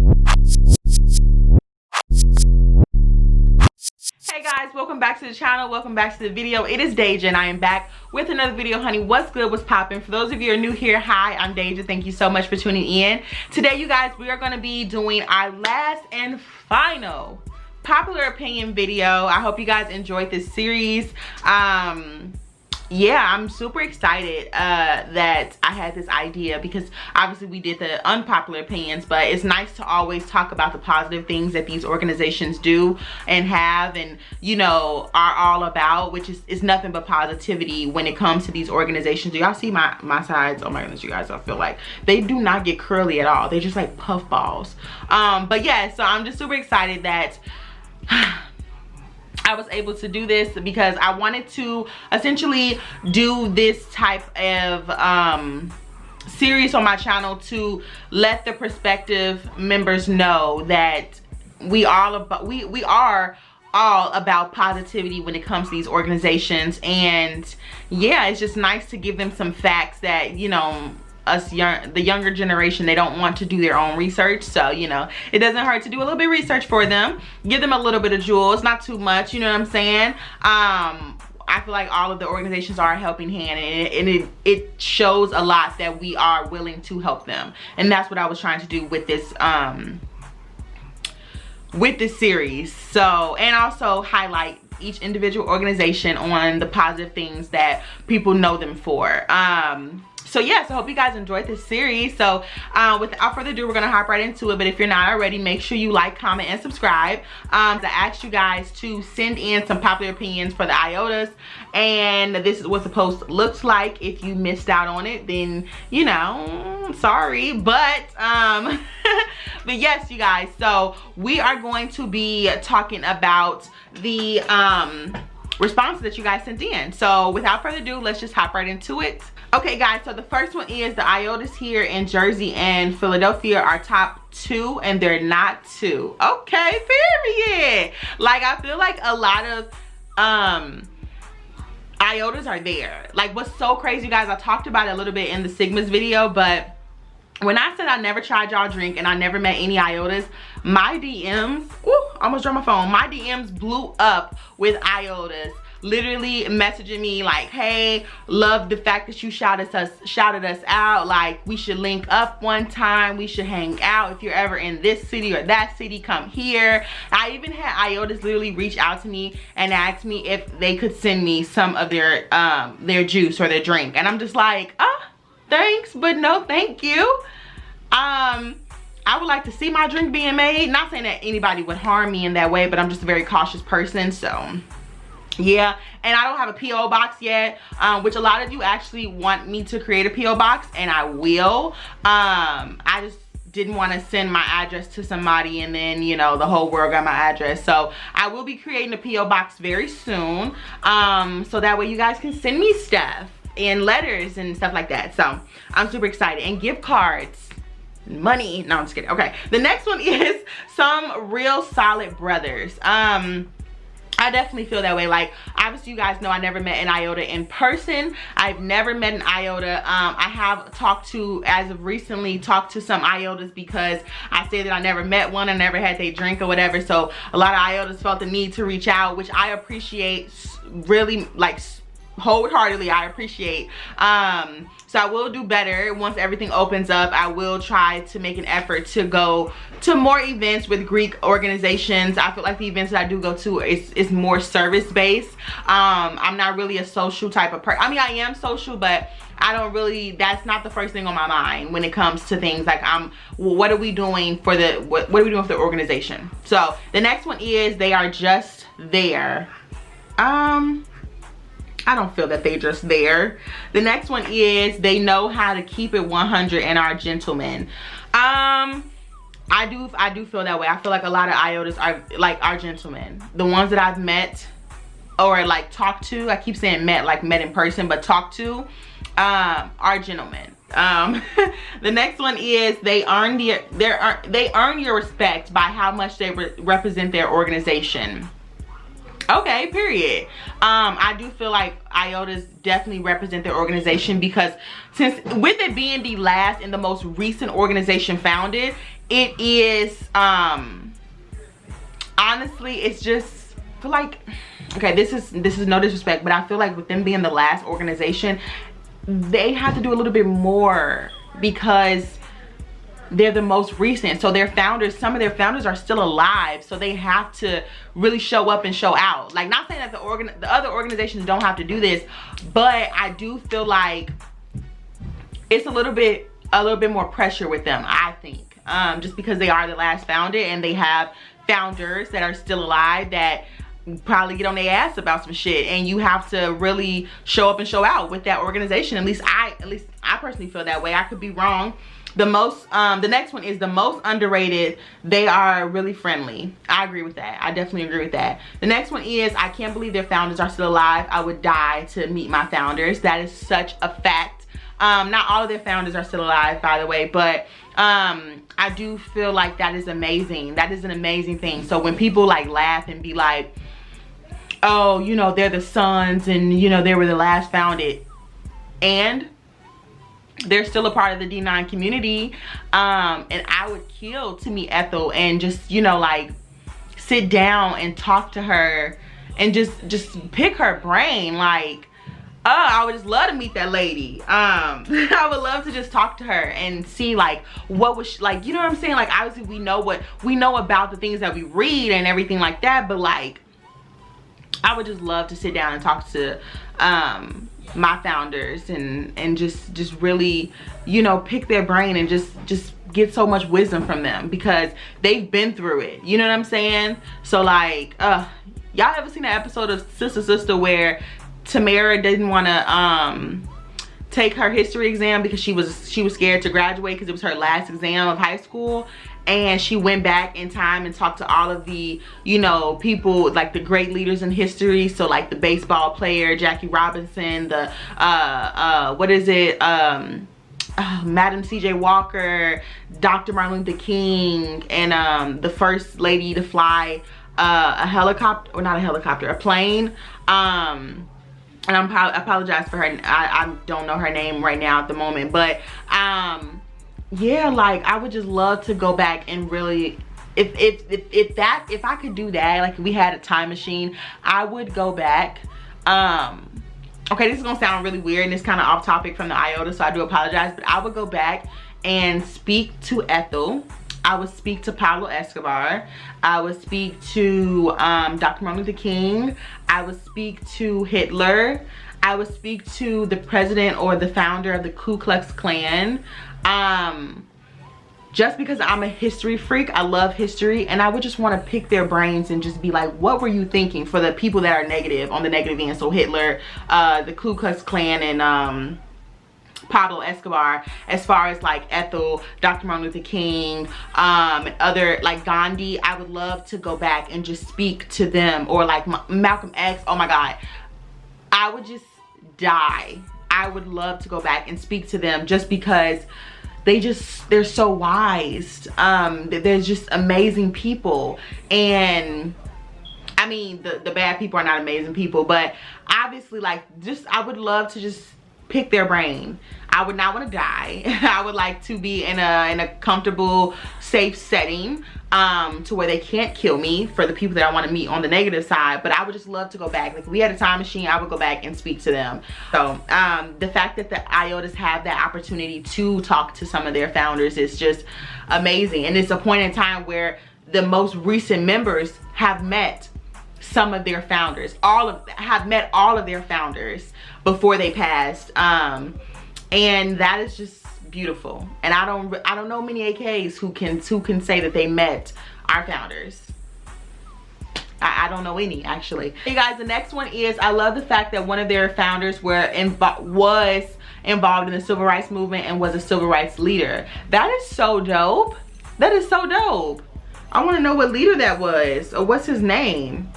Hey guys, welcome back to the channel, welcome back to the video. It is Deja and I am back with another video, honey. What's good, what's poppin'? For those of you who are new here, hi, I'm Deja. Thank you so much for tuning in. Today, you guys, we are going to be doing our last and final popular opinion video. I hope you guys enjoyed this series. Yeah, I'm super excited that I had this idea, because obviously we did the unpopular opinions, but it's nice to always talk about the positive things that these organizations do and have, and you know, are all about, which is nothing but positivity when it comes to these organizations. Do y'all see my sides? Oh my goodness, you guys, I feel like they do not get curly at all. They're just like puff balls. But yeah, so I'm just super excited that I was able to do this, because I wanted to essentially do this type of series on my channel to let the prospective members know that we are all about positivity when it comes to these organizations. And yeah, it's just nice to give them some facts that, you know, the younger generation, they don't want to do their own research. So, you know, it doesn't hurt to do a little bit of research for them, give them a little bit of jewels, not too much, you know what I'm saying? I feel like all of the organizations are a helping hand, and it shows a lot that we are willing to help them. And that's what I was trying to do with this series. So, and also highlight each individual organization on the positive things that people know them for. So yes, I hope you guys enjoyed this series. So without further ado, we're gonna hop right into it. But if you're not already, make sure you like, comment, and subscribe. I asked you guys to send in some popular opinions for the IOTAs, and this is what the post looks like. If you missed out on it, then you know, sorry. But but yes, you guys, so we are going to be talking about the responses that you guys sent in. So without further ado, let's just hop right into it. Okay guys, so the first one is the IOTAs here in Jersey and Philadelphia are top 2, and they're not 2. Okay, period. Like, I feel like a lot of IOTAs are there. Like, what's so crazy, guys, I talked about it a little bit in the Sigmas video, but when I said I never tried y'all drink and I never met any IOTAs, my DMs, almost dropped my phone, my DMs blew up with IOTAs literally messaging me like, hey, love the fact that you shouted us out, like we should link up one time, we should hang out, if you're ever in this city or that city, come here. I even had IOTAs literally reach out to me and ask me if they could send me some of their juice or their drink, and I'm just like, thanks, but no thank you. I would like to see my drink being made. Not saying that anybody would harm me in that way, but I'm just a very cautious person, so yeah. And I don't have a PO box yet, which a lot of you actually want me to create a PO box, and I will. I just didn't want to send my address to somebody and then, you know, the whole world got my address. So I will be creating a PO box very soon, so that way you guys can send me stuff and letters and stuff like that. So I'm super excited. And gift cards, money, no, I'm just kidding. Okay, the next one is some real solid brothers. I definitely feel that way. Like, obviously you guys know I never met an IOTA in person. I've never met an IOTA. I have as of recently talked to some IOTAs, because I said that I never met one, I never had their drink or whatever. So a lot of IOTAs felt the need to reach out, which I appreciate, really, like, wholeheartedly. I appreciate. So I will do better once everything opens up. I will try to make an effort to go to more events with Greek organizations. I feel like the events that I do go to is more service based. I'm not really a social type of person. I mean, I am social, but I don't really, that's not the first thing on my mind when it comes to things like, what are we doing for the, what are we doing for the organization? So the next one is they are just there. I don't feel that they just there. The next one is they know how to keep it 100 and are gentlemen. I do feel that way. I feel like a lot of IOTAs are gentlemen. The ones that I've met or like talked to, I keep saying met, like met in person, but talked to, are gentlemen. The next one is they earn your respect by how much they represent their organization. Okay, period. I do feel like IOTAs definitely represent their organization, because since with it being the last and the most recent organization founded, it is honestly, it's just, I feel like, okay, this is no disrespect, but I feel like with them being the last organization, they have to do a little bit more because they're the most recent. So their founders, some of their founders are still alive, so they have to really show up and show out. Like, not saying that the other organizations don't have to do this, but I do feel like it's a little bit more pressure with them, I think, just because they are the last founded and they have founders that are still alive that probably get on their ass about some shit, and you have to really show up and show out with that organization. At least I personally feel that way. I could be wrong. The next one is the most underrated. They are really friendly. I agree with that. I definitely agree with that. The next one is, I can't believe their founders are still alive. I would die to meet my founders. That is such a fact. Not all of their founders are still alive, by the way, but I do feel like that is amazing. That is an amazing thing. So when people like laugh and be like, oh, you know, they're the sons and, you know, they were the last founded, and they're still a part of the D9 community, and I would kill to meet Ethel and just, you know, like sit down and talk to her and just pick her brain. Like, I would just love to meet that lady. I would love to just talk to her and see like what was she, like, you know what I'm saying? Like, obviously we know about the things that we read and everything like that, but like, I would just love to sit down and talk to my founders and just really, you know, pick their brain and just get so much wisdom from them because they've been through it. You know what I'm saying? So like, y'all ever seen that episode of Sister where Tamara didn't want to take her history exam because she was scared to graduate because it was her last exam of high school, and she went back in time and talked to all of the, you know, people, like the great leaders in history. So like the baseball player Jackie Robinson, the what is it, Madam CJ Walker, Dr. Martin Luther King, and the first lady to fly a helicopter, or not a helicopter, a plane. And I apologize for her, I don't know her name right now at the moment, but yeah, like I would just love to go back and really, if I could do that, like if we had a time machine, I would go back. Okay, this is gonna sound really weird and it's kind of off topic from the IOTA, so I do apologize, but I would go back and speak to Ethel. I would speak to Pablo Escobar. I would speak to Dr. Martin Luther King. I would speak to Hitler. I would speak to the president or the founder of the Ku Klux Klan. Just because I'm a history freak, I love history, and I would just want to pick their brains and just be like, what were you thinking, for the people that are negative, on the negative end. So Hitler, the Ku Klux Klan, and Pablo Escobar, as far as like Ethel, Dr. Martin Luther King, other like Gandhi. I would love to go back and just speak to them, or like Malcolm X. Oh my God, I would just die. I would love to go back and speak to them just because they're so wise. They're just amazing people. And I mean, the bad people are not amazing people, but obviously, like, just I would love to just pick their brain. I would not want to die. I would like to be in a comfortable, safe setting, to where they can't kill me, for the people that I want to meet on the negative side. But I would just love to go back. Like, if we had a time machine, I would go back and speak to them. So the fact that the IOTAs have that opportunity to talk to some of their founders is just amazing. And it's a point in time where the most recent members have met some of their founders, have met all of their founders before they passed, and that is just beautiful. And I don't know many AKs who can say that they met our founders. I don't know any, actually. Hey guys, the next one is, I love the fact that one of their founders was involved in the civil rights movement and was a civil rights leader. That is so dope. That is so dope. I want to know what leader that was, or what's his name.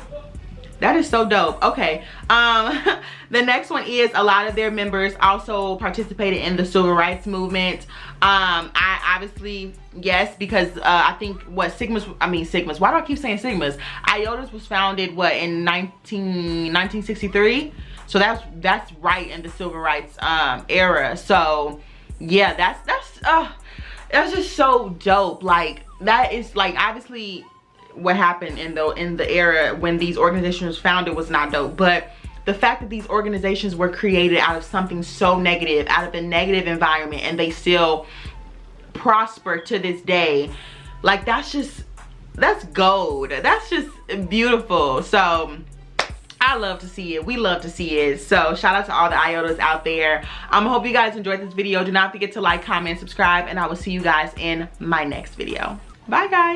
That is so dope. Okay, the next one is, a lot of their members also participated in the civil rights movement. I obviously, yes, because I think what Sigmas, why do I keep saying Sigmas? IOTAs was founded what, in 1963? So that's right in the civil rights era. So yeah, that's that's just so dope. Like, that is like obviously what happened in the era when these organizations was founded was not dope, but the fact that these organizations were created out of something so negative, out of a negative environment, and they still prosper to this day, like, that's gold. That's just beautiful. So I love to see it. We love to see it. So shout out to all the IOTAs out there. I hope you guys enjoyed this video. Do not forget to like, comment, subscribe, and I will see you guys in my next video. Bye guys.